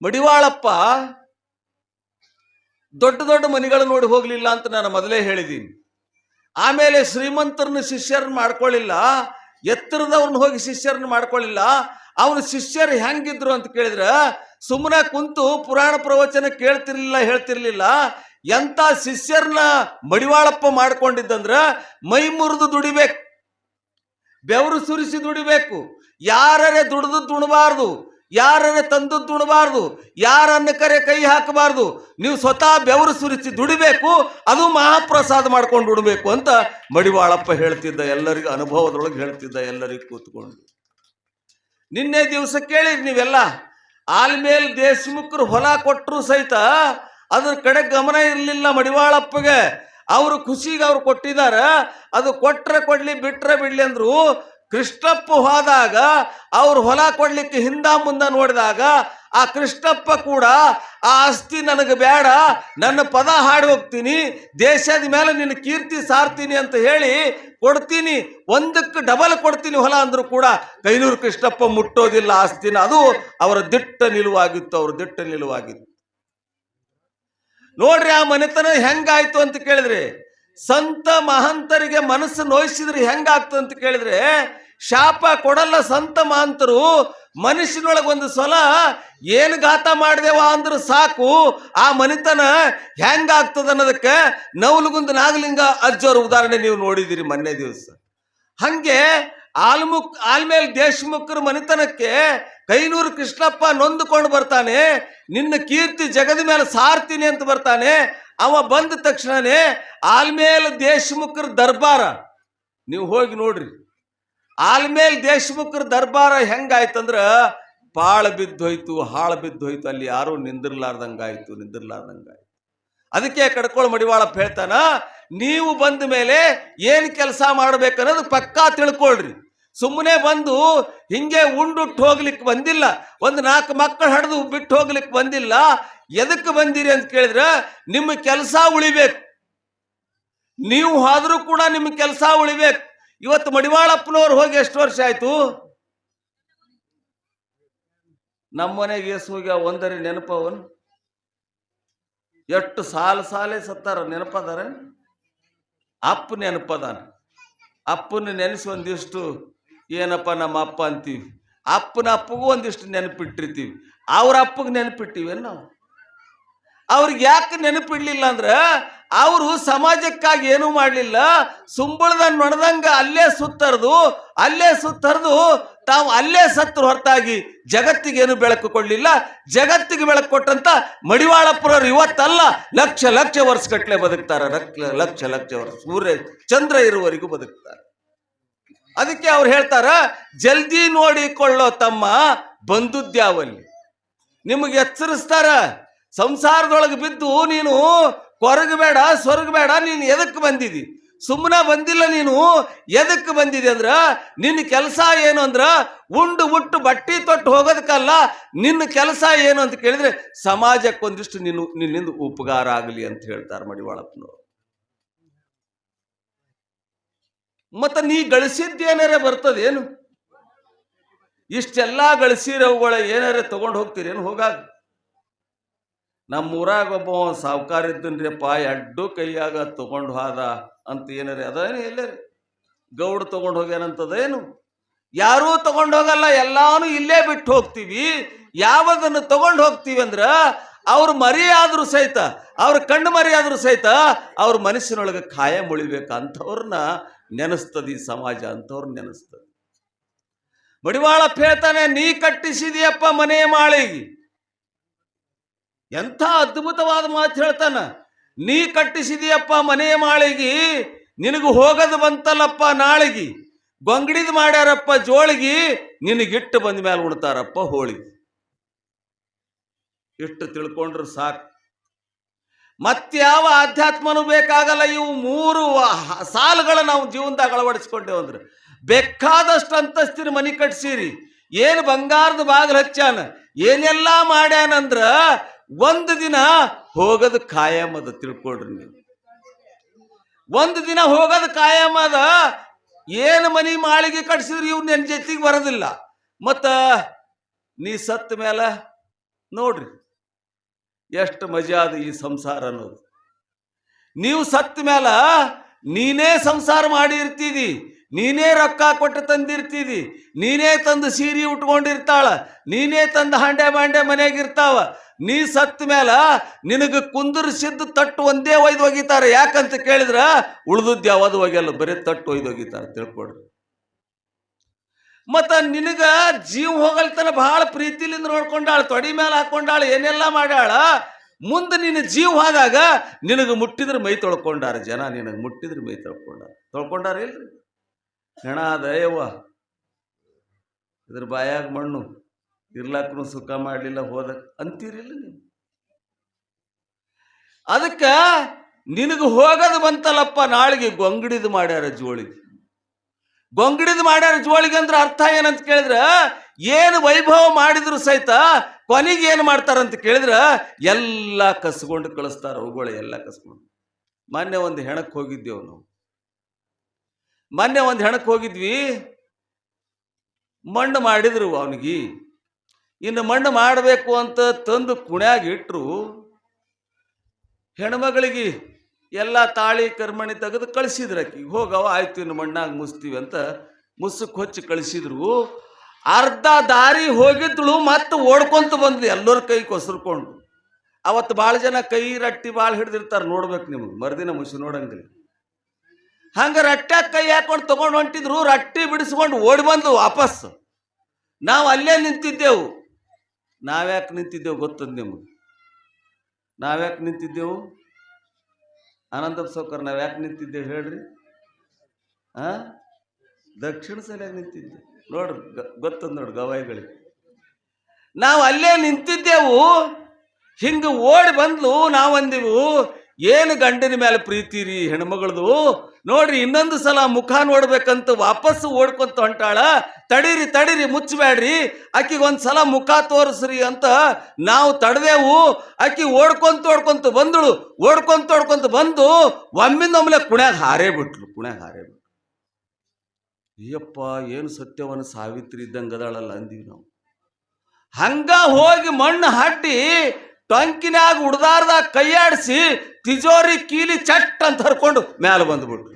ಮಡಿವಾಳಪ್ಪ ದೊಡ್ಡ ದೊಡ್ಡ ಮನೆಗಳು ನೋಡಿ ಹೋಗ್ಲಿಲ್ಲ ಅಂತ ನಾನು ಮೊದಲೇ ಹೇಳಿದ್ದೀನಿ. ಆಮೇಲೆ ಶ್ರೀಮಂತರನ್ನ ಶಿಷ್ಯರನ್ನ ಮಾಡ್ಕೊಳ್ಳಿಲ್ಲ, ಎತ್ತರದವ್ರನ್ನ ಹೋಗಿ ಶಿಷ್ಯರನ್ನ ಮಾಡ್ಕೊಳ್ಳಿಲ್ಲ. ಅವನ ಶಿಷ್ಯರು ಹೆಂಗಿದ್ರು ಅಂತ ಕೇಳಿದ್ರೆ ಸುಮ್ಮನೆ ಕುಂತು ಪುರಾಣ ಪ್ರವಚನ ಕೇಳ್ತಿರ್ಲಿಲ್ಲ, ಹೇಳ್ತಿರ್ಲಿಲ್ಲ. ಎಂತ ಶಿಷ್ಯರನ್ನ ಮಡಿವಾಳಪ್ಪ ಮಾಡ್ಕೊಂಡಿದ್ದಂದ್ರ ಮೈ ಮುರಿದು ದುಡಿಬೇಕು, ಬೆವರು ಸುರಿಸಿ ದುಡಿಬೇಕು, ಯಾರೇ ದುಡಿದು ದುಣಬಾರ್ದು, ಯಾರೇ ತಂದು ದುಣಬಾರ್ದು, ಯಾರನ್ನ ಕರೆ ಕೈ ಹಾಕಬಾರ್ದು, ನೀವು ಸ್ವತಃ ಬೆವರು ಸುರಿಸಿ ದುಡಿಬೇಕು, ಅದು ಮಹಾಪ್ರಸಾದ ಮಾಡ್ಕೊಂಡು ದುಡಬೇಕು ಅಂತ ಮಡಿವಾಳಪ್ಪ ಹೇಳ್ತಿದ್ದ. ಎಲ್ಲರಿಗೂ ಅನುಭವದೊಳಗೆ ಹೇಳ್ತಿದ್ದ, ಎಲ್ಲರಿಗೂ ಕೂತ್ಕೊಂಡು. ನಿನ್ನೆ ದಿವಸ ಕೇಳಿರಿ ನೀವೆಲ್ಲ, ಆಲ್ಮೇಲ್ ದೇಶಮುಖರು ಹೊಲ ಕೊಟ್ಟರು ಸಹಿತ ಅದ್ರ ಕಡೆ ಗಮನ ಇರಲಿಲ್ಲ ಮಡಿವಾಳಪ್ಪಗೆ. ಅವರು ಖುಷಿಗೆ ಅವ್ರು ಕೊಟ್ಟಿದ್ದಾರೆ, ಅದು ಕೊಟ್ರೆ ಕೊಡ್ಲಿ ಬಿಟ್ರೆ ಬಿಡ್ಲಿ ಅಂದ್ರು. ಕೃಷ್ಣಪ್ಪ ಹೋದಾಗ ಅವ್ರು ಹೊಲ ಕೊಡ್ಲಿಕ್ಕೆ ಹಿಂದ ಮುಂದ ನೋಡಿದಾಗ ಆ ಕೃಷ್ಣಪ್ಪ ಕೂಡ ಆ ಆಸ್ತಿ ನನಗೆ ಬೇಡ, ನನ್ನ ಪದ ಹಾಡಿ ಹೋಗ್ತೀನಿ, ದೇಶದ ಮೇಲೆ ನಿನ್ನ ಕೀರ್ತಿ ಸಾರ್ತೀನಿ ಅಂತ ಹೇಳಿ ಕೊಡ್ತೀನಿ, ಒಂದಕ್ಕೆ ಡಬಲ್ ಕೊಡ್ತೀನಿ ಹೊಲ ಅಂದ್ರು ಕೂಡ ಕೈನೂರು ಕೃಷ್ಣಪ್ಪ ಮುಟ್ಟೋದಿಲ್ಲ ಆಸ್ತಿನ. ಅದು ಅವರ ದಿಟ್ಟ ನಿಲುವಾಗಿತ್ತು, ಅವ್ರ ದಿಟ್ಟ ನಿಲುವಾಗಿತ್ತು. ನೋಡ್ರಿ ಆ ಮನೆತನ ಹೆಂಗಾಯ್ತು ಅಂತ ಕೇಳಿದ್ರೆ, ಸಂತ ಮಹಂತರಿಗೆ ಮನಸ್ಸು ನೋಯಿಸಿದ್ರೆ ಹೆಂಗಾಗ್ತದೆ ಅಂತ ಕೇಳಿದ್ರೆ, ಶಾಪ ಕೊಡಲ್ಲ ಸಂತ ಮಹಂತರು. ಮನುಷ್ಯನೊಳಗೆ ಒಂದು ಸಲ ಏನು ಘಾತ ಮಾಡಿದೆವ ಅಂದ್ರೆ ಸಾಕು, ಆ ಮನೆತನ ಹೆಂಗಾಗ್ತದ ಅನ್ನೋದಕ್ಕೆ ನವಲಗುಂದ ನಾಗಲಿಂಗ ಅಜ್ಜವ್ರ ಉದಾಹರಣೆ ನೀವು ನೋಡಿದಿರಿ ಮೊನ್ನೆ ದಿವಸ. ಹಂಗೆ ಆಲ್ಮೇಲ್ ದೇಶಮುಖರ ಮನೆತನಕ್ಕೆ ಕೈನೂರು ಕೃಷ್ಣಪ್ಪ ನೊಂದುಕೊಂಡು ಬರ್ತಾನೆ. ನಿನ್ನ ಕೀರ್ತಿ ಜಗದ ಮೇಲೆ ಸಾರ್ತೀನಿ ಅಂತ ಬರ್ತಾನೆ. ಅವ ಬಂದ ತಕ್ಷಣನೇ ಆಲ್ಮೇಲ್ ದೇಶಮುಖರ ದರ್ಬಾರ ನೀವು ಹೋಗಿ ನೋಡ್ರಿ. ಆಲ್ಮೇಲ್ ದೇಶಮುಖರ ದರ್ಬಾರ ಹೆಂಗಾಯ್ತಂದ್ರ ಪಾಳು ಬಿದ್ದೋಯ್ತು, ಹಾಳು ಬಿದ್ದೋಯ್ತು. ಅಲ್ಲಿ ಯಾರು ನಿಂದಿರ್ಲಾರ್ದಂಗಾಯ್ತು. ಅದಕ್ಕೆ ಕಡ್ಕೊಳ್ಳೋ ಮಡಿವಾಳಪ್ಪ ಹೇಳ್ತಾನ, ನೀವು ಬಂದ ಮೇಲೆ ಏನು ಕೆಲಸ ಮಾಡ್ಬೇಕನ್ನೋದು ಪಕ್ಕಾ ತಿಳ್ಕೊಳ್ರಿ. ಸುಮ್ಮನೆ ಬಂದು ಹಿಂಗೆ ಉಂಡುಟ್ಟು ಹೋಗ್ಲಿಕ್ಕೆ ಬಂದಿಲ್ಲ, ಒಂದು 4 ಮಕ್ಕಳು ಹಡ್ದು ಬಿಟ್ಟು ಹೋಗ್ಲಿಕ್ಕೆ ಬಂದಿಲ್ಲ. ಎದಕ್ಕೆ ಬಂದಿರಿ ಅಂತ ಕೇಳಿದ್ರೆ ನಿಮ್ಮ ಕೆಲಸ ಉಳಿಬೇಕು. ನೀವು ಹೋದ್ರೂ ಕೂಡ ನಿಮ್ಮ ಕೆಲಸ ಉಳಿಬೇಕು. ಇವತ್ತು ಮಡಿವಾಳಪ್ಪನವ್ರು ಹೋಗಿ ಎಷ್ಟು ವರ್ಷ ಆಯ್ತು? ನಮ್ಮ ಮನೆಗೆ ಎಸ್ ಹೋಗಿ ಒಂದರಿ ನೆನಪವನ್ ಎಷ್ಟು ಸಾಲೇ ಸತ್ತಾರ ನೆನಪದಾರ? ಅಪ್ಪ ನೆನಪದಾನ. ಅಪ್ಪನ ನೆನೆಸಿ ಒಂದಿಷ್ಟು ಏನಪ್ಪ ನಮ್ಮ ಅಪ್ಪ ಅಂತೀವಿ, ಅಪ್ಪನ ಅಪ್ಪಗೂ ಒಂದಿಷ್ಟು ನೆನಪಿಟ್ಟಿರ್ತೀವಿ. ಅವ್ರ ಅಪ್ಪಗೆ ನೆನಪಿಟ್ಟಿವಿ ನಾವು. ಅವ್ರಿಗೆ ಯಾಕೆ ನೆನಪಿಡ್ಲಿಲ್ಲ ಅಂದ್ರೆ ಅವರು ಸಮಾಜಕ್ಕಾಗಿ ಏನೂ ಮಾಡಲಿಲ್ಲ. ಸುಂಬಳದ ನೊಣದಂಗ ಅಲ್ಲೇ ಸುತ್ತರ್ದು ತಾವು ಅಲ್ಲೇ ಸತ್ತರು ಹೊರತಾಗಿ ಜಗತ್ತಿಗೇನು ಬೆಳಕು ಕೊಡಲಿಲ್ಲ. ಜಗತ್ತಿಗೆ ಬೆಳಕು ಕೊಟ್ಟಂತ ಮಡಿವಾಳಪ್ಪನವ್ರು ಇವತ್ತಲ್ಲ, ಲಕ್ಷ ವರ್ಷಗಟ್ಟಲೆ ಬದುಕ್ತಾರೆ. ಲಕ್ಷ ವರ್ಷ, ಸೂರ್ಯ ಚಂದ್ರ ಇರುವವರೆಗೂ ಬದುಕ್ತಾರೆ. ಅದಕ್ಕೆ ಅವ್ರು ಹೇಳ್ತಾರ, ಜಲ್ದಿ ನೋಡಿಕೊಳ್ಳೋ ತಮ್ಮ ಬಂದುದ್ಯಾವಲ್ಲಿ. ನಿಮಗೆ ಎಚ್ಚರಿಸ್ತಾರ, ಸಂಸಾರದೊಳಗೆ ಬಿದ್ದು ನೀನು ಕೊರಗಬೇಡ, ಸೊರಗಬೇಡ. ನೀನು ಎದಕ್ಕೆ ಬಂದಿದಿ? ಸುಮ್ಮನೆ ಬಂದಿಲ್ಲ. ನೀನು ಎದಕ್ಕೆ ಬಂದಿದೆ ಅಂದ್ರ ನಿನ್ನ ಕೆಲಸ ಏನು ಅಂದ್ರ ಉಂಡು ಉಟ್ಟು ಬಟ್ಟಿ ತೊಟ್ಟು ಹೋಗೋದಕ್ಕಲ್ಲ. ನಿನ್ನ ಕೆಲಸ ಏನು ಅಂತ ಕೇಳಿದ್ರೆ ಸಮಾಜಕ್ಕೊಂದಿಷ್ಟು ನಿನ್ನಿಂದ ಉಪಕಾರ ಆಗಲಿ ಅಂತ ಹೇಳ್ತಾರೆ ಮಡಿವಾಳಪ್ಪನವರು. ಮತ್ತ ನೀ ಗಳಿಸಿದ್ದೇನಾರೇ ಬರ್ತದೇನು? ಇಷ್ಟೆಲ್ಲ ಗಳಿಸಿರೋವುಗಳ ಏನಾರೇ ತಗೊಂಡು ಹೋಗ್ತೀರೇನು? ಹೋಗಾಗ ನಮ್ಮೂರಾಗ ಒಬ್ಬ ಸಾವುಕಾರ ಇದ್ದನ್ರಿಪ್ಪ, ಎಡ್ಡು ಕೈಯಾಗ ತಗೊಂಡು ಹೋದ ಅಂತ ಏನಾರ ಅದೇನು? ಎಲ್ಲರಿ ಗೌಡ ತಗೊಂಡು ಹೋಗ್ಯಾನಂತದೇನು? ಯಾರೂ ತಗೊಂಡು ಹೋಗಲ್ಲ, ಎಲ್ಲಾನು ಇಲ್ಲೇ ಬಿಟ್ಟು ಹೋಗ್ತೀವಿ. ಯಾವದನ್ನು ತಗೊಂಡು ಹೋಗ್ತೀವಿ ಅಂದ್ರ ಅವ್ರ ಮರಿ ಆದ್ರೂ ಸಹಿತ, ಅವ್ರ ಕಣ್ಣು ಮರಿ ಆದ್ರೂ ಸಹಿತ ಅವ್ರ ಮನಸ್ಸಿನೊಳಗೆ ಕಾಯ ಮುಳಿಬೇಕು. ಅಂಥವ್ರನ್ನ ನೆನೆಸ್ತದೆ ಈ ಸಮಾಜ, ಅಂಥವ್ರನ್ನ ನೆನೆಸ್ತದೆ. ಮಡಿವಾಳಪ್ಪ ಹೇಳ್ತಾನೆ, ನೀ ಕಟ್ಟಿಸಿದೀಯಪ್ಪ ಮನೆಯ ಮಾಳಿಗೆ. ಎಂಥ ಅದ್ಭುತವಾದ ಮಾತು ಹೇಳ್ತಾನ. ನೀ ಕಟ್ಟಿಸಿದೀಯಪ್ಪ ಮನೆಯ ಮಾಳಿಗೆ, ನಿನಗೆ ಹೋಗದು ಬಂತಲ್ಲಪ್ಪ ನಾಳಿಗೆ. ಗೊಂಗಡಿದ್ ಮಾಡ್ಯಾರಪ್ಪ ಜೋಳಿಗೆ, ನಿನಗಿಟ್ಟು ಬಂದ ಮೇಲೆ ಉಣ್ತಾರಪ್ಪ ಹೋಳಿಗೆ. ಇಷ್ಟು ತಿಳ್ಕೊಂಡ್ರು ಸಾಕು. ಮತ್ಯಾವ ಆಧ್ಯಾತ್ಮನೂ ಬೇಕಾಗಲ್ಲ. ಇವು 3 ಸಾಲುಗಳ ನಾವು ಜೀವನದಾಗ ಅಳವಡಿಸ್ಕೊಂಡೇವು ಅಂದ್ರೆ ಬೇಕಾದಷ್ಟು ಅಂತಸ್ತಿನ ಮನೆ ಕಟ್ಸಿರಿ, ಏನು ಬಂಗಾರದ ಬಾಗಿಲು ಹಚ್ಚಾನ, ಏನೆಲ್ಲ ಮಾಡ್ಯಾನಂದ್ರ ಒಂದು ದಿನ ಹೋಗೋದು ಕಾಯಂ ಅದ. ತಿಳ್ಕೊಳ್ರಿ ನೀವು, ಒಂದು ದಿನ ಹೋಗೋದು ಕಾಯಂ ಅದ. ಏನು ಮನಿ ಮಾಳಿಗೆ ಕಟ್ಸಿದ್ರು ಇವ್ ನನ್ನ ಜೊತೆಗೆ ಬರೋದಿಲ್ಲ. ಮತ್ತ ನೀ ಸತ್ತ ಮೇಲೆ ನೋಡ್ರಿ ಎಷ್ಟು ಮಜಾ ಅದು ಈ ಸಂಸಾರ ಅನ್ನೋದು. ನೀವು ಸತ್ತ ಮೇಲೆ ನೀನೇ ಸಂಸಾರ ಮಾಡಿರ್ತೀದಿ, ನೀನೇ ರೊಕ್ಕ ಕೊಟ್ಟು ತಂದಿರ್ತೀದಿ, ನೀನೇ ತಂದು ಸೀರೆ ಉಟ್ಕೊಂಡಿರ್ತಾಳ, ನೀನೇ ತಂದು ಹಾಂಡೆ ಬಾಂಡೆ ಮನೆಯಾಗಿರ್ತಾವ. ನೀ ಸತ್ತ ಮೇಲೆ ನಿನಗೆ ಕುಂದರ್ಸಿದ್ದು ತಟ್ಟು ಒಂದೇ ಒಯ್ದು ಒಗಿತಾರೆ. ಯಾಕಂತ ಕೇಳಿದ್ರ ಉಳ್ದದ್ದು ಯಾವುದು ಒಗ್ಯಲ್ಲ, ಬರೀ ತಟ್ಟು ಒಯ್ದು ಒಗಿತಾರೆ, ತಿಳ್ಕೊಡ್ರಿ. ಮತ್ತ ನಿನಗ ಜೀವ ಹೋಗಲ್ತನ ಬಹಳ ಪ್ರೀತಿಲಿಂದ ನೋಡ್ಕೊಂಡಾಳ, ತೊಡಿ ಮೇಲೆ ಹಾಕೊಂಡಾಳ, ಏನೆಲ್ಲ ಮಾಡ್ಯಾಳ. ಮುಂದೆ ನಿನ್ನ ಜೀವ ಹೋದಾಗ ನಿನಗೆ ಮುಟ್ಟಿದ್ರೆ ಮೈ ತೊಳ್ಕೊಂಡಾರ ಜನ, ನಿನಗೆ ಮುಟ್ಟಿದ್ರೆ ಮೈ ತೊಳ್ಕೊಂಡಾರ ಇಲ್ರಿ. ಹೆಣ ದಯವ್ವ ಇದ್ರ ಬಾಯಾಗ ಮಣ್ಣು, ಇರ್ಲಾಕ್ನು ಸುಖ ಮಾಡಲಿಲ್ಲ ಹೋದ ಅಂತೀರಿಲ್ಲ ನೀವು. ಅದಕ್ಕೆ ನಿನಗೆ ಹೋಗೋದು ಬಂತಲ್ಲಪ್ಪ, ನಾಳೆಗೆ ಗೊಂಗಡಿದು ಮಾಡ್ಯಾರ ಜೋಳಿಗೆ. ಗೊಂಗಡಿದು ಮಾಡ್ಯಾರ ಜೋಳಿಗೆ ಅಂದ್ರೆ ಅರ್ಥ ಏನಂತ ಕೇಳಿದ್ರ, ಏನು ವೈಭವ ಮಾಡಿದ್ರು ಸಹಿತ ಕೊನೆಗೆ ಏನು ಮಾಡ್ತಾರಂತ ಕೇಳಿದ್ರ ಎಲ್ಲ ಕಸ್ಕೊಂಡು ಕಳಿಸ್ತಾರ. ಅವುಗಳು ಎಲ್ಲ ಕಸ್ಕೊಂಡು. ಮೊನ್ನೆ ಒಂದು ಹೆಣಕ್ಕೆ ಹೋಗಿದ್ದೇವು ನಾವು. ಮೊನ್ನೆ ಒಂದು ಹೆಣಕ್ಕೆ ಹೋಗಿದ್ವಿ. ಮಣ್ಣು ಮಾಡಿದ್ರು ಅವನಿಗೆ. ಇನ್ನು ಮಣ್ಣು ಮಾಡಬೇಕು ಅಂತ ತಂದು ಕುಣ್ಯಾಗ ಇಟ್ರು. ಹೆಣ್ಮಗಳಿಗೆ ಎಲ್ಲ ತಾಳಿ ಕರ್ಮಣಿ ತೆಗೆದು ಕಳಿಸಿದ್ರು. ಆಕಿಗೆ ಹೋಗವ ಆಯ್ತು, ಇನ್ನು ಮಣ್ಣಾಗ ಮುಸ್ತೀವಿ ಅಂತ ಮುಸುಕ್ ಹೊಚ್ಚಿ ಕಳಿಸಿದ್ರು. ಅರ್ಧ ದಾರಿ ಹೋಗಿದ್ಳು, ಮತ್ತೆ ಓಡ್ಕೊಂತ ಬಂದ್ವಿ ಎಲ್ಲರ ಕೈ ಕೊಸರ್ಕೊಂಡು. ಅವತ್ತು ಭಾಳ ಜನ ಕೈ ರಟ್ಟಿ ಭಾಳ ಹಿಡ್ದಿರ್ತಾರೆ, ನೋಡ್ಬೇಕು ನಿಮ್ಗೆ, ಮರುದಿನ ಮುಸಿ ನೋಡಂಗಿಲ್ಲ. ಹಂಗೆ ರಟ್ಟ್ಯಾಗ ಕೈ ಹಾಕೊಂಡು ತಗೊಂಡು ಹೊಂಟಿದ್ರು. ರಟ್ಟಿ ಬಿಡಿಸ್ಕೊಂಡು ಓಡಿ ಬಂದು ವಾಪಸ್. ನಾವು ಅಲ್ಲೇ ನಿಂತಿದ್ದೆವು. ನಾವ್ಯಾಕೆ ನಿಂತಿದ್ದೆವು ಗೊತ್ತದ ನಿಮ್ಗೆ? ನಾವ್ಯಾಕೆ ನಿಂತಿದ್ದೆವು? ಆನಂದಪ್ಪ ಸೌಕರ್, ನಾವ್ಯಾಕೆ ನಿಂತಿದ್ದೇವೆ ಹೇಳ್ರಿ? ದಕ್ಷಿಣ ಸರಿಯಾಗಿ ನಿಂತಿದ್ದೆ ನೋಡ್ರಿ, ಗೊತ್ತದ ನೋಡ್ರಿ ಗವಾಯಿಗಳಿಗೆ. ನಾವು ಅಲ್ಲೇ ನಿಂತಿದ್ದೆವು. ಹಿಂಗೆ ಓಡಿ ಬಂದ್ಲು. ನಾವಂದೆವು, ಏನು ಗಂಡಿನ ಮೇಲೆ ಪ್ರೀತಿ ರೀ ಹೆಣ್ಮಗಳದು, ನೋಡ್ರಿ ಇನ್ನೊಂದು ಸಲ ಮುಖ ನೋಡ್ಬೇಕಂತ ವಾಪಸ್ಸು ಓಡ್ಕೊಂತ ಹೊಂಟಾಳ. ತಡೀರಿ ತಡೀರಿ, ಮುಚ್ಚಬೇಡ್ರಿ, ಆಕಿಗೆ ಒಂದ್ಸಲ ಮುಖ ತೋರಿಸ್ರಿ ಅಂತ ನಾವು ತಡೆದೆವು. ಆಕಿ ಓಡ್ಕೊಂತ ಬಂದಳು. ಓಡ್ಕೊಂತ ಬಂದು ಒಮ್ಮಿಂದೊಮ್ಮೆಲೆ ಕುಣ್ಯಾಗ ಹಾರೇ ಬಿಟ್ಲು. ಅಯ್ಯಪ್ಪ, ಏನು ಸತ್ಯವನ್ನ ಸಾವಿತ್ರಿ ಇದ್ದಂಗದಾಳಲ್ಲ ಅಂದೀವಿ ನಾವು. ಹಂಗ ಹೋಗಿ ಮಣ್ಣು ಹಡ್ಡಿ ಟೊಂಕಿನಾಗ ಉಡ್ದಾರ್ದಾಗ ಕೈಯಾಡಿಸಿ ತಿಜೋರಿ ಕೀಲಿ ಚಟ್ ಅಂತ ಹರ್ಕೊಂಡು ಮ್ಯಾಲ ಬಂದ್ಬಿಟ್ರು.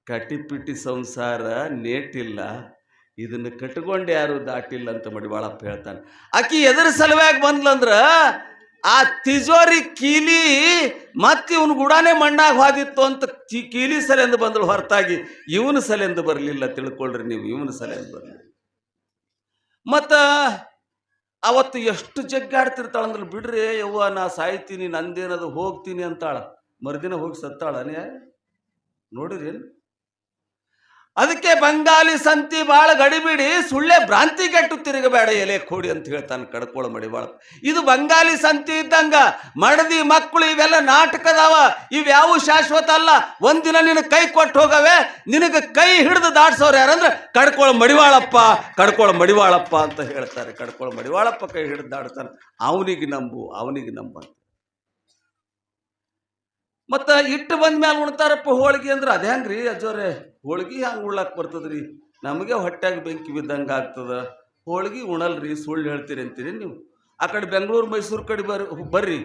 ಕಟಿಪಿಟಿ ಸಂಸಾರ ನೇಟಿಲ್ಲ, ಇದನ್ನ ಕಟ್ಕೊಂಡು ಯಾರು ದಾಟಿಲ್ಲ ಅಂತ ಮಡಿವಾಳಪ್ಪ ಹೇಳ್ತಾನೆ. ಆಕಿ ಎದರ ಸಲುವಾಗಿ ಬಂದ್ಲಂದ್ರ ಆ ತಿಜೋರಿ ಕೀಲಿ ಮತ್ತೆ ಇವನು ಗುಡಾನೆ ಮಣ್ಣಾಗ ಹೋದಿತ್ತು ಅಂತ ಕೀಲಿ ಸಲೆಂದು ಬಂದಳು, ಹೊರತಾಗಿ ಇವನು ಸಲೆಂದು ಬರಲಿಲ್ಲ. ತಿಳ್ಕೊಳ್ರಿ ನೀವು, ಇವನು ಸಲೆಂದು ಬರಲಿಲ್ಲ. ಮತ್ತು ಅವತ್ತು ಎಷ್ಟು ಜಗ್ಗಾಡ್ತಿರ್ತಾಳಂದ್ರೆ, ಬಿಡ್ರಿ ಯವ್ವ ನಾ ಸಾಯ್ತೀನಿ, ನಂದೇನದು ಹೋಗ್ತೀನಿ ಅಂತಾಳ. ಮರುದಿನ ಹೋಗಿ ಸತ್ತಾಳನೇ ನೋಡಿರಿ. ಅದಕ್ಕೆ ಬಂಗಾಲಿ ಸಂತಿ ಬಾಳ ಗಡಿಬಿಡಿ, ಸುಳ್ಳೆ ಭ್ರಾಂತಿ ಕೆಟ್ಟು ತಿರುಗಬೇಡ ಎಲೆ ಕೋಡಿ ಅಂತ ಹೇಳ್ತಾನೆ ಕಡ್ಕೋಳ ಮಡಿವಾಳ. ಇದು ಬಂಗಾಲಿ ಸಂತಿ ಇದ್ದಂಗ. ಮಡದಿ ಮಕ್ಕಳು ಇವೆಲ್ಲ ನಾಟಕದವ, ಇವ್ಯಾವು ಶಾಶ್ವತ ಅಲ್ಲ. ಒಂದಿನ ನಿನಗೆ ಕೈ ಕೊಟ್ಟು ಹೋಗವೆ, ನಿನಗೆ ಕೈ ಹಿಡಿದು ದಾಟ್ಸೋರು ಯಾರಂದ್ರೆ ಕಡ್ಕೋಳ ಮಡಿವಾಳಪ್ಪ ಅಂತ ಹೇಳ್ತಾರೆ. ಕಡ್ಕೋಳ ಮಡಿವಾಳಪ್ಪ ಕೈ ಹಿಡಿದು ದಾಡ್ತಾನೆ. ಅವನಿಗೆ ನಂಬು ಅಂತ. ಮತ್ತು ಇಟ್ಟು ಬಂದ ಮೇಲೆ ಉಣ್ತಾರಪ್ಪ ಹೋಳಿಗೆ ಅಂದ್ರೆ ಅದು ಹೆಂಗ್ರಿ ಅಜ್ಜೋರೆ? ಹೋಳಿಗೆ ಹಂಗೆ ಉಳ್ಳಾಕ ಬರ್ತದ್ರಿ? ನಮಗೆ ಹೊಟ್ಯಾಗ ಬೆಂಕಿ ಬಿದ್ದಂಗೆ ಆಗ್ತದ. ಹೋಳಿಗೆ ಉಣಲ್ರಿ, ಸುಳ್ಳು ಹೇಳ್ತೀರಿ ಅಂತೀರಿ ನೀವು. ಆ ಕಡೆ ಬೆಂಗಳೂರು ಮೈಸೂರು ಕಡೆ ಬರ್ರಿ,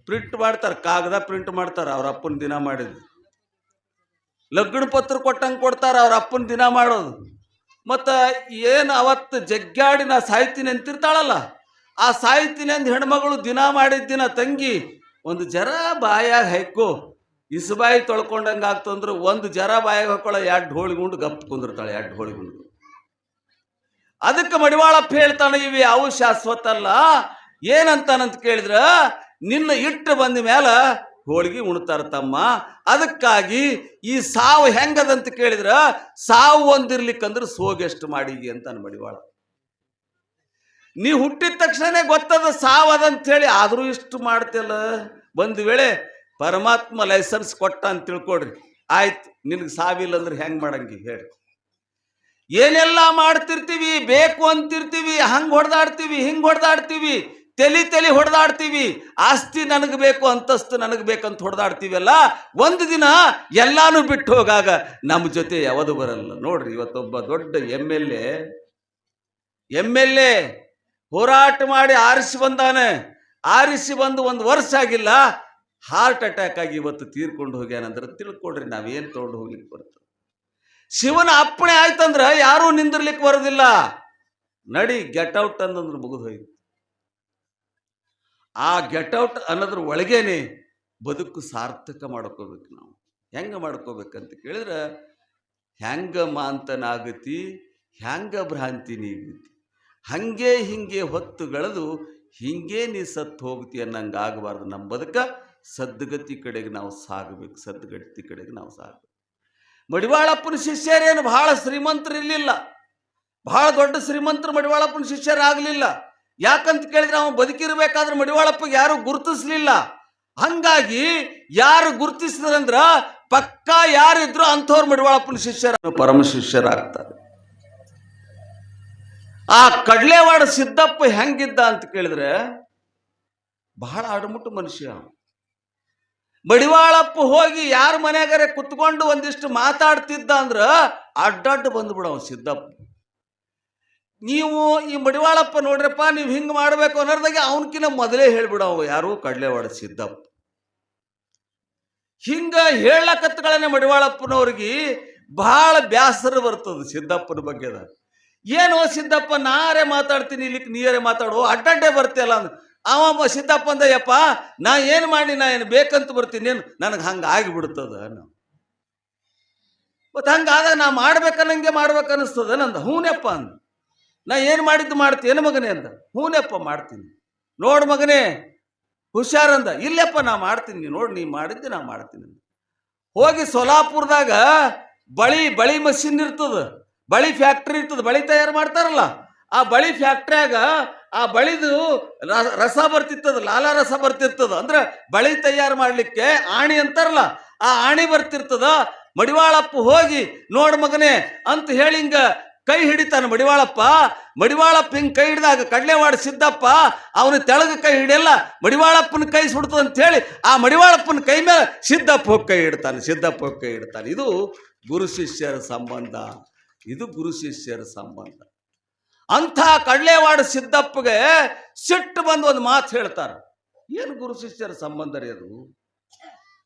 ಪ್ರಿಂಟ್ ಮಾಡ್ತಾರೆ, ಕಾಗದ ಪ್ರಿಂಟ್ ಮಾಡ್ತಾರೆ, ಅವ್ರ ಅಪ್ಪನ ದಿನ ಮಾಡಿದ್ದು. ಲಗ್ನ ಪತ್ರ ಕೊಟ್ಟಂಗೆ ಕೊಡ್ತಾರೆ, ಅವ್ರ ಅಪ್ಪನ ದಿನ ಮಾಡೋದು. ಮತ್ತು ಏನು ಅವತ್ತು ಜಗ್ಗಾಡಿ ನಾ ಸಾಯ್ತೀನಿ ಅಂತಿರ್ತಾಳಲ್ಲ, ಆ ಸಾಯ್ತೀನಿ ಅಂದ ಹೆಣ್ಮಗಳು ದಿನ ಮಾಡಿದ ದಿನ ತಂಗಿ ಒಂದು ಜರ ಬಾಯಾಗ ಹಾಕೋ, ಇಸುಬಾಯಿ ತೊಳ್ಕೊಂಡಂಗೆ ಆಗ್ತಂದ್ರೆ ಒಂದು ಜರ ಬಾಯಾಗ ಹಾಕೊಳ್ಳೋ 2 ಹೋಳಿಗುಂಡು ಗಪ್ ಕುಂದಿರ್ತಾಳೆ. 2 ಹೋಳಿಗುಂಡು. ಅದಕ್ಕೆ ಮಡಿವಾಳಪ್ಪ ಹೇಳ್ತಾನೆ, ಇವು ಯಾವ ಶಾಶ್ವತ ಅಲ್ಲ. ಏನಂತಾನಂತ ಕೇಳಿದ್ರ, ನಿನ್ನ ಇಟ್ಟು ಬಂದ ಮೇಲೆ ಹೋಳಿಗೆ ಉಣ್ತಾರ ತಮ್ಮ. ಅದಕ್ಕಾಗಿ ಈ ಸಾವು ಹೆಂಗದಂತ ಕೇಳಿದ್ರ, ಸಾವು ಒಂದಿರ್ಲಿಕ್ಕಂದ್ರೆ ಸೋಗೆಷ್ಟು ಮಾಡಿಗಿ ಅಂತಾನೆ ಮಡಿವಾಳ. ನೀ ಹುಟ್ಟಿದ ತಕ್ಷಣ ಗೊತ್ತದ ಸಾವು ಅದಂಥೇಳಿ, ಆದರೂ ಇಷ್ಟು ಮಾಡ್ತಿಲ್ಲ. ಒಂದು ವೇಳೆ ಪರಮಾತ್ಮ ಲೈಸೆನ್ಸ್ ಕೊಟ್ಟ ಅಂತ ತಿಳ್ಕೊಡ್ರಿ, ಆಯ್ತು ನಿನಗೆ ಸಾವಿಲ್ಲ ಅಂದ್ರೆ ಹೆಂಗೆ ಮಾಡಂಗಿ ಹೇಳಿ. ಏನೆಲ್ಲ ಮಾಡ್ತಿರ್ತೀವಿ, ಬೇಕು ಅಂತಿರ್ತೀವಿ, ಹಂಗೆ ಹೊಡೆದಾಡ್ತೀವಿ, ಹಿಂಗೆ ಹೊಡೆದಾಡ್ತೀವಿ, ತಲೆ ಹೊಡೆದಾಡ್ತೀವಿ. ಆಸ್ತಿ ನನಗೆ ಬೇಕು, ಅಂತಸ್ತು ನನಗೆ ಬೇಕಂತ ಹೊಡೆದಾಡ್ತೀವಲ್ಲ, ಒಂದು ದಿನ ಎಲ್ಲಾನು ಬಿಟ್ಟು ಹೋಗಾಗ ನಮ್ಮ ಜೊತೆ ಯಾವುದು ಬರಲ್ಲ. ನೋಡ್ರಿ, ಇವತ್ತೊಬ್ಬ ದೊಡ್ಡ MLA MLA ಹೋರಾಟ ಮಾಡಿ ಆರಿಸಿ ಬಂದಾನೆ. ಆರಿಸಿ ಬಂದು 1 ವರ್ಷ ಆಗಿಲ್ಲ, ಹಾರ್ಟ್ ಅಟ್ಯಾಕ್ ಆಗಿ ಇವತ್ತು ತೀರ್ಕೊಂಡು ಹೋಗ್ಯಾನಂದ್ರೆ ತಿಳ್ಕೊಡ್ರಿ ನಾವೇನು ತೊಗೊಂಡು ಹೋಗ್ಲಿಕ್ಕೆ ಬರ್ತದೆ. ಶಿವನ ಅಪ್ಪಣೆ ಆಯ್ತಂದ್ರೆ ಯಾರೂ ನಿಂದಿರ್ಲಿಕ್ಕೆ ಬರೋದಿಲ್ಲ. ನಡಿ ಗೆಟ್ ಔಟ್ ಅನ್ನೋದ್ರ ಮುಗಿದು ಹೋಯ್ತು. ಆ ಗೆಟ್ ಔಟ್ ಅನ್ನೋದ್ರ ಒಳಗೇನೆ ಬದುಕು ಸಾರ್ಥಕ ಮಾಡ್ಕೋಬೇಕು. ನಾವು ಹೆಂಗೆ ಮಾಡ್ಕೋಬೇಕಂತ ಕೇಳಿದ್ರೆ, ಹೆಂಗ ಮಾಂತನಾಗತಿ ಹೆಂಗ ಭ್ರಾಂತಿ ನೀಗತಿ, ಹಂಗೆ ಹಿಂಗೆ ಹೊತ್ತುಗಳದು ಹಿಂಗೆ ನೀ ಸತ್ತು ಹೋಗ್ತಿ ಅನ್ನಂಗೆ ಆಗಬಾರ್ದು. ನಮ್ಮ ಬದುಕ ಸದ್ಗತಿ ಕಡೆಗೆ ನಾವು ಸಾಗಬೇಕು, ಸದ್ಗತಿ ಕಡೆಗೆ ನಾವು ಸಾಗಬೇಕು. ಮಡಿವಾಳಪ್ಪನ ಶಿಷ್ಯರೇನು ಬಹಳ ಶ್ರೀಮಂತರು ಇರಲಿಲ್ಲ, ಬಹಳ ದೊಡ್ಡ ಶ್ರೀಮಂತರು ಮಡಿವಾಳಪ್ಪನ ಶಿಷ್ಯರಾಗಲಿಲ್ಲ. ಯಾಕಂತ ಕೇಳಿದ್ರೆ ಅವನು ಬದುಕಿರ್ಬೇಕಾದ್ರೆ ಮಡಿವಾಳಪ್ಪಗೆ ಯಾರು ಗುರುತಿಸ್ಲಿಲ್ಲ. ಹಂಗಾಗಿ ಯಾರು ಗುರುತಿಸಿದ್ರಂದ್ರ ಪಕ್ಕಾ ಯಾರಿದ್ರು ಅಂಥವ್ರು ಮಡಿವಾಳಪ್ಪನ ಶಿಷ್ಯರ ಪರಮ ಶಿಷ್ಯರಾಗ್ತಾರೆ. ಆ ಕಡ್ಲೇವಾಡ ಸಿದ್ದಪ್ಪ ಹೆಂಗಿದ್ದ ಅಂತ ಕೇಳಿದ್ರೆ ಬಹಳ ಅಡಮುಟ್ಟು ಮನುಷ್ಯ. ಮಡಿವಾಳಪ್ಪ ಹೋಗಿ ಯಾರ ಮನೆಯಾಗರೆ ಕುತ್ಕೊಂಡು ಒಂದಿಷ್ಟು ಮಾತಾಡ್ತಿದ್ದ ಅಂದ್ರ ಅಡ್ಡಡ್ಡ ಬಂದ್ಬಿಡವ ಸಿದ್ದಪ್ಪ. ನೀವು ಈ ಮಡಿವಾಳಪ್ಪ ನೋಡ್ರಪ್ಪ ನೀವು ಹಿಂಗೆ ಮಾಡಬೇಕು ಅನ್ನೋದಾಗೆ ಅವನಕಿನ ಮೊದಲೇ ಹೇಳ್ಬಿಡವ ಯಾರು ಕಡ್ಲೇವಾಡ ಸಿದ್ದಪ್ಪ. ಹಿಂಗ ಹೇಳಕತ್ಗಳನ್ನ ಮಡಿವಾಳಪ್ಪನವ್ರಿಗೆ ಬಹಳ ಬ್ಯಾಸರ ಬರ್ತದೆ ಸಿದ್ದಪ್ಪನ ಬಗ್ಗೆದ. ಏನೋ ಸಿದ್ದಪ್ಪ ನಾರೇ ಮಾತಾಡ್ತೀನಿ, ಇಲ್ಲಿಕ್ಕೆ ನೀರೇ ಮಾತಾಡು, ಅಡ್ಡಡ್ಡೆ ಬರ್ತೀಯಲ್ಲ ಅಂದ. ಅವ ಸಿದ್ದಪ್ಪ ಅಂದ, ಯಪ್ಪ ನಾ ಏನು ಮಾಡಿ, ನಾ ಏನು ಬೇಕಂತ ಬರ್ತೀನಿ, ಏನು ನನಗೆ ಹಂಗೆ ಆಗಿಬಿಡ್ತದ. ಮತ್ತು ಹಂಗಾದಾಗ ನಾ ಮಾಡ್ಬೇಕನ್ನಂಗೆ ಮಾಡ್ಬೇಕನ್ನಿಸ್ತದ ನಂದ. ಹೂನಪ್ಪ ಅಂದ. ನಾ ಏನು ಮಾಡಿದ್ದು ಮಾಡ್ತೀನಿ ಮಗನೇ ಅಂದ. ಹೂನಪ್ಪ ಮಾಡ್ತೀನಿ. ನೋಡು ಮಗನೇ ಹುಷಾರಂದ. ಇಲ್ಲಪ್ಪ ನಾ ಮಾಡ್ತೀನಿ, ನೋಡಿ ನೀ ಮಾಡಿದ್ದೆ ನಾ ಮಾಡ್ತೀನಿ. ಹೋಗಿ ಸೊಲಾಪುರದಾಗ ಬಳಿ ಮಷಿನ್ ಇರ್ತದ, ಬಳಿ ಫ್ಯಾಕ್ಟ್ರಿ ಇರ್ತದೆ, ಬಳಿ ತಯಾರು ಮಾಡ್ತಾರಲ್ಲ. ಆ ಬಳಿ ಫ್ಯಾಕ್ಟ್ರಿಯಾಗ ಆ ಬಳಿದು ರಸ ಬರ್ತಿರ್ತದ, ಲಾಲ ರಸ ಬರ್ತಿರ್ತದ. ಅಂದ್ರೆ ಬಳಿ ತಯಾರು ಮಾಡ್ಲಿಕ್ಕೆ ಆಣಿ ಅಂತಾರಲ್ಲ, ಆ ಆಣಿ ಬರ್ತಿರ್ತದ. ಮಡಿವಾಳಪ್ಪ ಹೋಗಿ ನೋಡ್ ಮಗನೇ ಅಂತ ಹೇಳಿ ಹಿಂಗ ಕೈ ಹಿಡಿತಾನೆ ಮಡಿವಾಳಪ್ಪ. ಮಡಿವಾಳಪ್ಪ ಹಿಂಗೆ ಕೈ ಹಿಡಿದಾಗ ಕಡ್ಲೇವಾಡ ಸಿದ್ದಪ್ಪ ಅವನ ತೆಳಗ ಕೈ ಹಿಡಿಯಲ್ಲ, ಮಡಿವಾಳಪ್ಪನ ಕೈ ಸುಡ್ತದ ಅಂತ ಹೇಳಿ ಆ ಮಡಿವಾಳಪ್ಪನ ಕೈ ಮೇಲೆ ಸಿದ್ದಪ್ಪ ಹೋಗಿ ಕೈ ಇಡ್ತಾನೆ, ಸಿದ್ದಪ್ಪ ಹೋಗಿ ಕೈ ಇಡ್ತಾನೆ. ಇದು ಗುರು ಶಿಷ್ಯರ ಸಂಬಂಧ, ಇದು ಗುರು ಶಿಷ್ಯರ ಸಂಬಂಧ. ಅಂಥ ಕಡ್ಲೇವಾಡ ಸಿದ್ದಪ್ಪಗೆ ಸಿಟ್ಟು ಬಂದು ಒಂದು ಮಾತು ಹೇಳ್ತಾರೆ. ಏನು ಗುರು ಶಿಷ್ಯರ ಸಂಬಂಧ ರೀ ಅದು?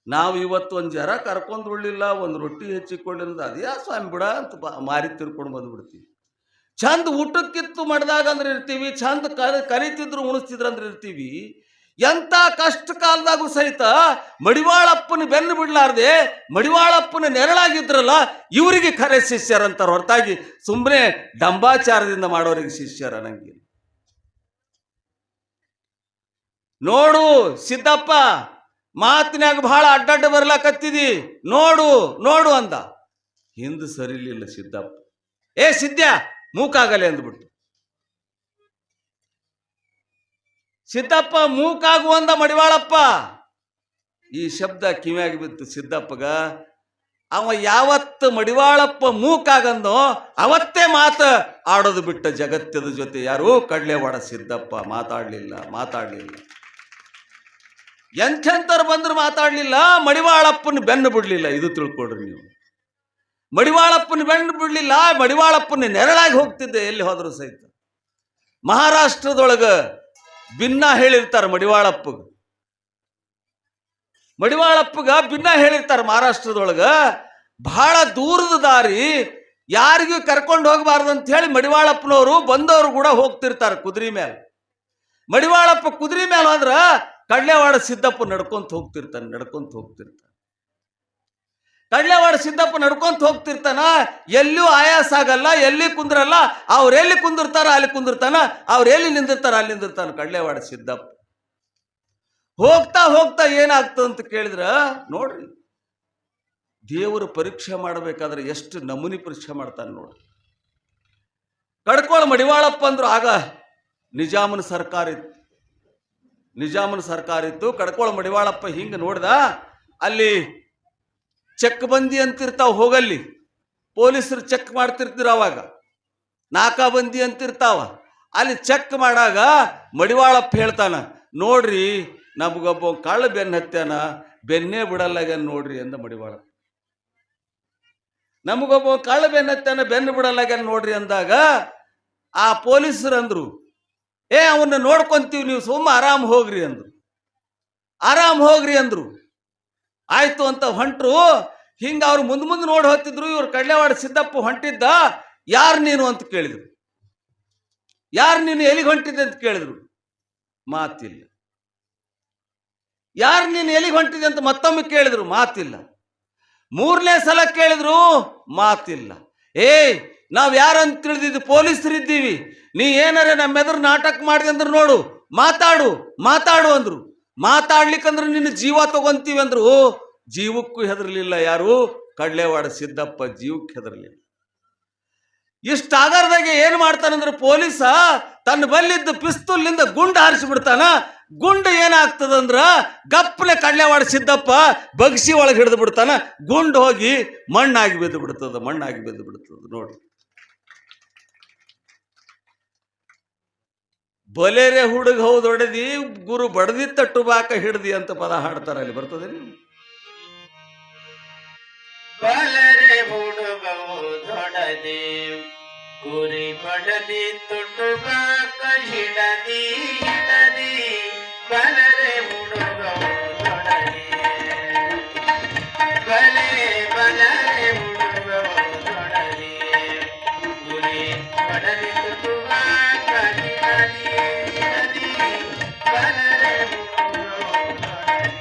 ನಾವು ಇವತ್ತು ಒಂದು ಜರ ಕರ್ಕೊಂಡು ಉಳ್ಳಿಲ್ಲ, ಒಂದು ರೊಟ್ಟಿ ಹೆಚ್ಚಿಕೊಂಡಿರೋದು ಅದೇ ಸ್ವಾಮಿ ಬಿಡ ಅಂತ ಮಾರಿ ತಿರ್ಕೊಂಡು ಬಂದ್ಬಿಡ್ತೀವಿ. ಚಂದ ಊಟಕ್ಕಿತ್ತು ಮಾಡಿದಾಗ ಅಂದ್ರೆ ಇರ್ತೀವಿ, ಚಂದ ಕರಿತಿದ್ರು ಉಣಿಸ್ತಿದ್ರು ಅಂದ್ರೆ ಇರ್ತೀವಿ. ಎಂಥ ಕಷ್ಟ ಕಾಲದಾಗೂ ಸಹಿತ ಮಡಿವಾಳಪ್ಪನ ಬೆನ್ನು ಬಿಡ್ಲಾರ್ದೆ ಮಡಿವಾಳಪ್ಪನ ನೆರಳಾಗಿದ್ರಲ್ಲ ಇವರಿಗೆ ಖರೆ ಶಿಷ್ಯರಂತಾರೆ, ಹೊರತಾಗಿ ಸುಮ್ಮನೆ ಡಂಬಾಚಾರದಿಂದ ಮಾಡೋರಿಗೆ ಶಿಷ್ಯರ ಅನ್ನಂಗಿಲ್ಲ. ನೋಡು ಸಿದ್ದಪ್ಪ ಮಾತಿನಾಗ ಬಹಳ ಅಡ್ಡಡ್ಡ ಬರ್ಲಾಕತ್ತಿದಿ, ನೋಡು ನೋಡು ಅಂದ. ಹಿಂದೆ ಸರಿಲಿಲ್ಲ ಸಿದ್ದಪ್ಪ. ಏ ಸಿದ್ಧ ಮೂಕಾಗಲೆ ಅಂದ್ಬಿಟ್ಟು ಸಿದ್ದಪ್ಪ ಮೂಕಾಗುವಂದ ಮಡಿವಾಳಪ್ಪ. ಈ ಶಬ್ದ ಕಿವಿಯಾಗಿ ಬಿತ್ತು ಸಿದ್ದಪ್ಪಗ. ಅವ ಯಾವತ್ತು ಮಡಿವಾಳಪ್ಪ ಮೂಕಾಗಂದೋ ಅವತ್ತೇ ಮಾತು ಆಡೋದು ಬಿಟ್ಟ ಜಗತ್ತದ ಜೊತೆ. ಯಾರು? ಕಡ್ಲೇವಾಡ ಸಿದ್ದಪ್ಪ ಮಾತಾಡ್ಲಿಲ್ಲ. ಎಂಥೆಂಥವ್ರು ಬಂದ್ರು ಮಾತಾಡ್ಲಿಲ್ಲ, ಮಡಿವಾಳಪ್ಪನ ಬೆನ್ನು ಬಿಡ್ಲಿಲ್ಲ. ಇದು ತಿಳ್ಕೊಡ್ರಿ ನೀವು. ಮಡಿವಾಳಪ್ಪನ ಬೆನ್ನು ಬಿಡ್ಲಿಲ್ಲ, ಮಡಿವಾಳಪ್ಪನ ನೆರಳಾಗಿ ಹೋಗ್ತಿದ್ದೆ ಎಲ್ಲಿ ಹೋದ್ರು ಸಹಿತ. ಮಹಾರಾಷ್ಟ್ರದೊಳಗ ಭಿನ್ನ ಹೇಳಿರ್ತಾರೆ ಮಡಿವಾಳಪ್ಪಗ ಭಿನ್ನ ಹೇಳಿರ್ತಾರೆ. ಮಹಾರಾಷ್ಟ್ರದೊಳಗ ಬಹಳ ದೂರದ ದಾರಿ, ಯಾರಿಗೂ ಕರ್ಕೊಂಡು ಹೋಗಬಾರ್ದು ಅಂತ ಹೇಳಿ ಮಡಿವಾಳಪ್ಪನವರು ಬಂದವರು ಕೂಡ ಹೋಗ್ತಿರ್ತಾರೆ ಕುದುರೆ ಮೇಲೆ. ಮಡಿವಾಳಪ್ಪ ಕುದುರೆ ಮೇಲೆ ಹೋದ್ರ ಕಡ್ಲೇವಾಡ ಸಿದ್ದಪ್ಪ ನಡ್ಕೊಂತ ಹೋಗ್ತಿರ್ತಾನೆ. ಕಡ್ಲೇವಾಡ ಸಿದ್ದಪ್ಪ ನಡ್ಕೊಂತ ಹೋಗ್ತಿರ್ತಾನ. ಎಲ್ಲೂ ಆಯಾಸ ಆಗಲ್ಲ, ಎಲ್ಲಿ ಕುಂದ್ರಲ್ಲ. ಅವ್ರು ಎಲ್ಲಿ ಕುಂದಿರ್ತಾರ ಅಲ್ಲಿ ಕುಂದಿರ್ತಾನ, ಅವ್ರು ಎಲ್ಲಿ ನಿಂದಿರ್ತಾರ ಅಲ್ಲಿ ನಿಂದಿರ್ತಾನ ಕಡ್ಲೇವಾಡ ಸಿದ್ದಪ್ಪ. ಹೋಗ್ತಾ ಏನಾಗ್ತದೆ ಅಂತ ಕೇಳಿದ್ರ ನೋಡ್ರಿ, ದೇವರು ಪರೀಕ್ಷೆ ಮಾಡಬೇಕಾದ್ರೆ ಎಷ್ಟು ನಮೂನಿ ಪರೀಕ್ಷೆ ಮಾಡ್ತಾನೆ ನೋಡ್ರಿ. ಕಡ್ಕೋಳ ಮಡಿವಾಳಪ್ಪ ಅಂದ್ರು ಆಗ ನಿಜಾಮನ ಸರ್ಕಾರ ಇತ್ತು. ಕಡ್ಕೋಳ ಮಡಿವಾಳಪ್ಪ ಹಿಂಗೆ ನೋಡ್ದ, ಅಲ್ಲಿ ಚೆಕ್ ಬಂದಿ ಅಂತಿರ್ತಾವ, ಹೋಗಲ್ಲಿ ಪೊಲೀಸರು ಚೆಕ್ ಮಾಡ್ತಿರ್ತೀರ. ಅವಾಗ ನಾಕಾಬಂದಿ ಅಂತಿರ್ತಾವ. ಅಲ್ಲಿ ಚೆಕ್ ಮಾಡಾಗ ಮಡಿವಾಳಪ್ಪ ಹೇಳ್ತಾನ, ನೋಡ್ರಿ ನಮಗೊಬ್ಬ ಕಳ್ಳ ಬೆನ್ನು ಹತ್ಯಾನ, ಬೆನ್ನೇ ಬಿಡಲ್ಲಾಗ್ಯಾನ ನೋಡ್ರಿ ಅಂದ ಮಡಿವಾಳಪ್ಪ. ನಮಗೊಬ್ಬ ಕಳ್ಳ ಬೆನ್ನು ಹತ್ಯಾನ, ಬೆನ್ನು ಬಿಡಲ್ಲಾಗ್ಯಾನ ನೋಡ್ರಿ ಅಂದಾಗ ಆ ಪೊಲೀಸರು ಅಂದ್ರು, ಅವನ್ನ ನೋಡ್ಕೊಂತೀವಿ, ನೀವು ಸುಮ್ಮ ಆರಾಮ್ ಹೋಗ್ರಿ ಅಂದ್ರು. ಆರಾಮ್ ಹೋಗ್ರಿ ಅಂದ್ರು. ಆಯ್ತು ಅಂತ ಹೊಂಟ್ರು. ಹಿಂಗ ಅವ್ರು ಮುಂದೆ ನೋಡಿ ಹೋಗ್ತಿದ್ರು. ಇವ್ರು ಕಡ್ಲೆವಾಡ ಸಿದ್ದಪ್ಪ ಹೊಂಟಿದ್ದ. ಯಾರು ನೀನು ಅಂತ ಕೇಳಿದ್ರು. ಯಾರು ನೀನು, ಎಲ್ಲಿಗೆ ಹೊಂಟಿದ್ದೆ ಅಂತ ಕೇಳಿದ್ರು. ಮಾತಿಲ್ಲ. ಯಾರು ನೀನು, ಎಲ್ಲಿಗೆ ಹೊಂಟಿದೆ ಅಂತ ಮತ್ತೊಮ್ಮೆ ಕೇಳಿದ್ರು. ಮಾತಿಲ್ಲ. ಮೂರನೇ ಸಲ ಕೇಳಿದ್ರು. ಮಾತಿಲ್ಲ. ನಾವ್ ಯಾರಂತ ತಿಳಿದಿದ್ದು ಪೊಲೀಸರಿದ್ದೀವಿ, ನೀ ಏನಾರ ನಮ್ಮೆದುರು ನಾಟಕ ಮಾಡಿದೆ ಅಂದ್ರೆ ನೋಡು, ಮಾತಾಡು ಅಂದ್ರು. ಮಾತಾಡ್ಲಿಕ್ಕಂದ್ರೆ ನಿನ್ನ ಜೀವ ತಗೊಂತೀವಿ ಅಂದ್ರು. ಜೀವಕ್ಕೂ ಹೆದರ್ಲಿಲ್ಲ ಯಾರು, ಕಡ್ಲೆವಾಡ ಸಿದ್ದಪ್ಪ ಜೀವಕ್ಕೆ ಹೆದರ್ಲಿಲ್ಲ. ಇಷ್ಟಾಗಾರದಾಗೆ ಏನ್ ಮಾಡ್ತಾನಂದ್ರೆ ಪೊಲೀಸ ತನ್ನ ಬಲ್ಲಿದ್ದ ಪಿಸ್ತೂಲ್ನಿಂದ ಗುಂಡು ಹಾರಿಸಿಬಿಡ್ತಾನ. ಗುಂಡು ಏನಾಗ್ತದಂದ್ರ ಗಪ್ಪಲೆ ಕಡ್ಲೆವಾಡ ಸಿದ್ದಪ್ಪ ಬಗ್ಸಿ ಒಳಗೆ ಹಿಡಿದು ಬಿಡ್ತಾನ. ಗುಂಡು ಹೋಗಿ ಮಣ್ಣಾಗಿ ಬಿದ್ದು ಬಿಡ್ತದ. ನೋಡಿ, ಬಲೇರೆ ಹುಡುಗ ಹೌದು ಹೊಡೆದಿ, ಗುರು ಬಡದಿ ತಟ್ಟು ಬಾಕ ಹಿಡ್ದಿ ಅಂತ ಪದ ಹಾಡ್ತಾರ. ಅಲ್ಲಿ ಬರ್ತದೆ. ಬಲರೆ ಹುಡುಗ ಹೊಡೆದಿ, ಗುರಿ ಬಡದಿ ತುಟ್ಟು ಬಾಕ ಹಿಡದಿ. ಬಲರೆ ಹುಡುಗ ಹೊಡೆದಿ, ಬಲರೆ ಹುಡುಗ ಹೊಡೆದಿ, ಗುರಿ ಬಡದಿ ತುಟ್ಟು ಬಾಕ ಹಿಡದಿ. ಬಲರೆ ಹುಡುಗ ಹೊಡೆದಿ.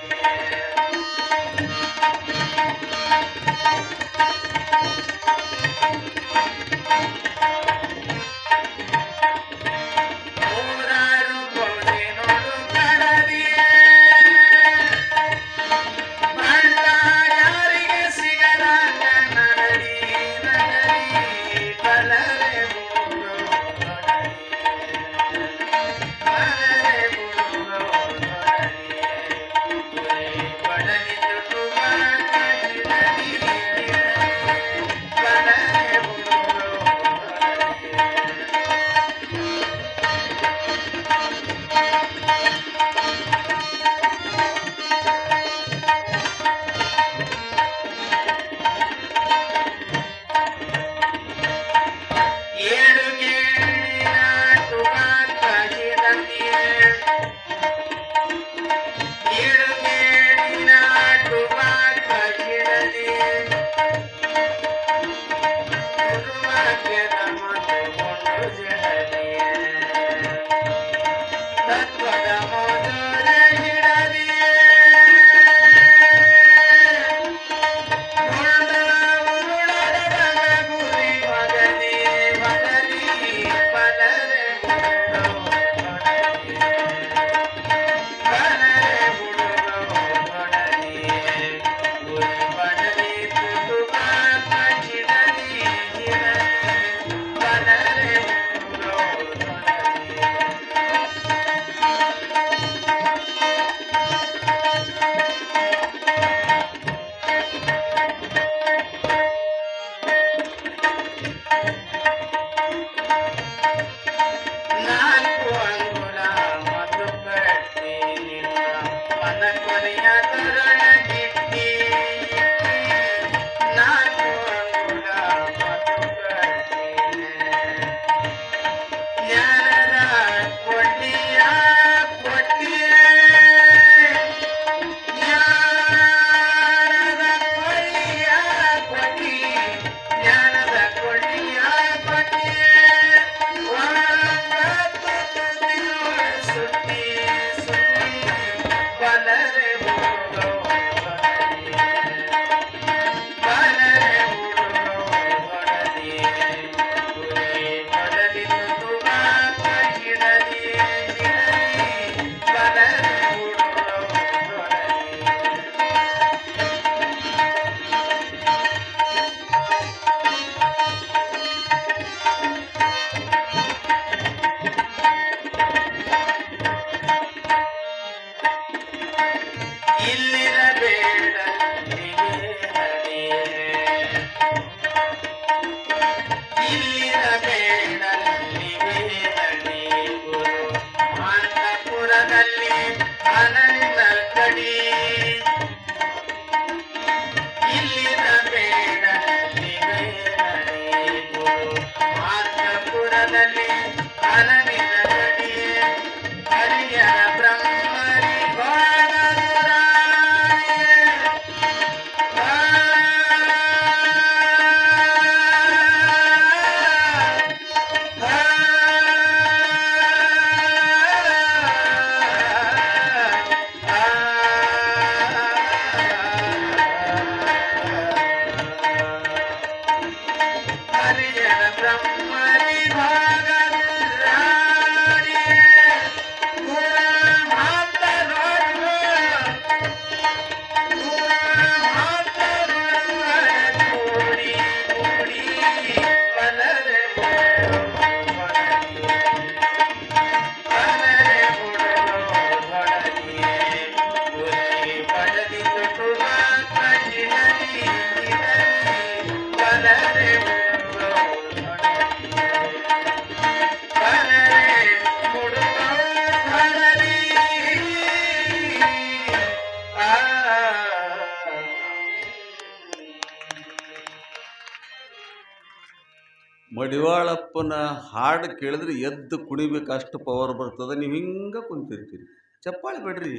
ಮಡಿವಾಳಪ್ಪನ ಹಾಡು ಕೇಳಿದ್ರೆ ಎದ್ದು ಕುಣಿಬೇಕು, ಅಷ್ಟು ಪವರ್ ಬರ್ತದೆ. ನೀವು ಹಿಂಗೆ ಕುಂತಿರ್ತೀರಿ, ಚಪ್ಪಾಳೆ ಬಿಡ್ರಿ,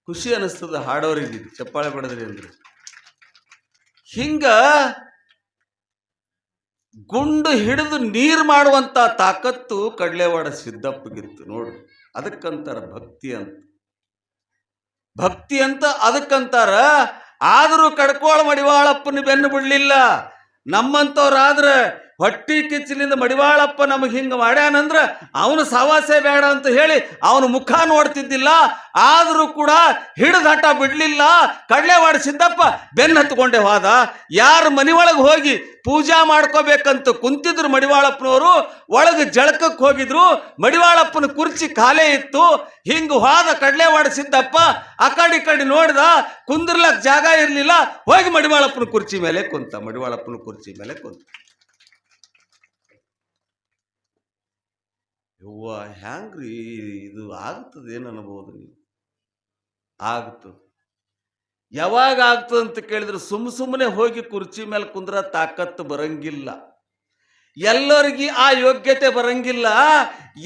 ಖುಷಿ ಅನಿಸ್ತದ ಹಾಡೋರಿಗೆ. ಚಪ್ಪಾಳೆ ಬಿಡದ್ರಿ ಅಂದ್ರೆ ಹಿಂಗ ಗುಂಡು ಹಿಡಿದು ನೀರು ಮಾಡುವಂತ ತಾಕತ್ತು ಕಡ್ಲೆವಾಡ ಸಿದ್ದಪ್ಪಗಿತ್ತು ನೋಡ್ರಿ. ಅದಕ್ಕಂತಾರ ಭಕ್ತಿ ಅಂತ. ಭಕ್ತಿ ಅಂತ ಅದಕ್ಕಂತಾರ. ಆದರೂ ಕಡ್ಕೋಳ ಮಡಿವಾಳಪ್ಪನ ಬೆನ್ನು ಬಿಡ್ಲಿಲ್ಲ. ನಮ್ಮಂತವ್ರಾದ್ರೆ ಹೊಟ್ಟಿ ಕಿಚ್ಚಲಿಂದ ಮಡಿವಾಳಪ್ಪ ನಮಗೆ ಹಿಂಗೆ ಮಾಡ್ಯಾನಂದ್ರೆ ಅವನು ಸವಾಸೆ ಬೇಡ ಅಂತ ಹೇಳಿ ಅವನ ಮುಖ ನೋಡ್ತಿದ್ದಿಲ್ಲ. ಆದರೂ ಕೂಡ ಹಿಡಿದ ಹಠ ಬಿಡ್ಲಿಲ್ಲ. ಕಡ್ಲೆವಾಡ ಸಿದ್ದಪ್ಪ ಬೆನ್ನು ಹತ್ಕೊಂಡೆ ಹೋದ. ಯಾರು ಮನೆ ಒಳಗೆ ಹೋಗಿ ಪೂಜಾ ಮಾಡ್ಕೋಬೇಕಂತ ಕುಂತಿದ್ರು ಮಡಿವಾಳಪ್ಪನವರು, ಒಳಗೆ ಜಳಕಕ್ಕೆ ಹೋಗಿದ್ರು. ಮಡಿವಾಳಪ್ಪನ ಕುರ್ಚಿ ಖಾಲಿ ಇತ್ತು. ಹಿಂಗೆ ಹೋದ ಕಡ್ಲೆವಾಡ ಸಿದ್ದಪ್ಪ. ಆ ಕಡೆ ನೋಡ್ದ, ಕುಂದ್ರಲಕ್ ಜಾಗ ಇರಲಿಲ್ಲ. ಹೋಗಿ ಮಡಿವಾಳಪ್ಪನ ಕುರ್ಚಿ ಮೇಲೆ ಕುಂತ. ಮಡಿವಾಳಪ್ಪನ ಕುರ್ಚಿ ಮೇಲೆ ಕುಂತ. ಯವ್ವ ಹ್ಯಾಂಗ್ರಿ ಇದು ಆಗ್ತದೆ ಏನು ಅನ್ಬೋದು ನೀವು? ಆಗ್ತದೆ. ಯಾವಾಗ ಆಗ್ತದೆ ಅಂತ ಕೇಳಿದ್ರೆ ಸುಮ್ಮನೆ ಹೋಗಿ ಕುರ್ಚಿ ಮೇಲೆ ಕುಂದ್ರ ತಾಕತ್ತು ಬರಂಗಿಲ್ಲ. ಎಲ್ಲರಿಗೆ ಆ ಯೋಗ್ಯತೆ ಬರಂಗಿಲ್ಲ.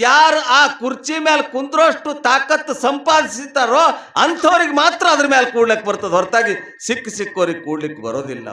ಯಾರು ಆ ಕುರ್ಚಿ ಮೇಲೆ ಕುಂದ್ರೋಷ್ಟು ತಾಕತ್ತು ಸಂಪಾದಿಸಿತಾರೋ ಅಂಥವ್ರಿಗೆ ಮಾತ್ರ ಅದ್ರ ಮೇಲೆ ಕೂಡ್ಲಿಕ್ಕೆ ಬರ್ತದೆ, ಹೊರತಾಗಿ ಸಿಕ್ಕೋರಿಗೆ ಕೂಡ್ಲಿಕ್ಕೆ ಬರೋದಿಲ್ಲ.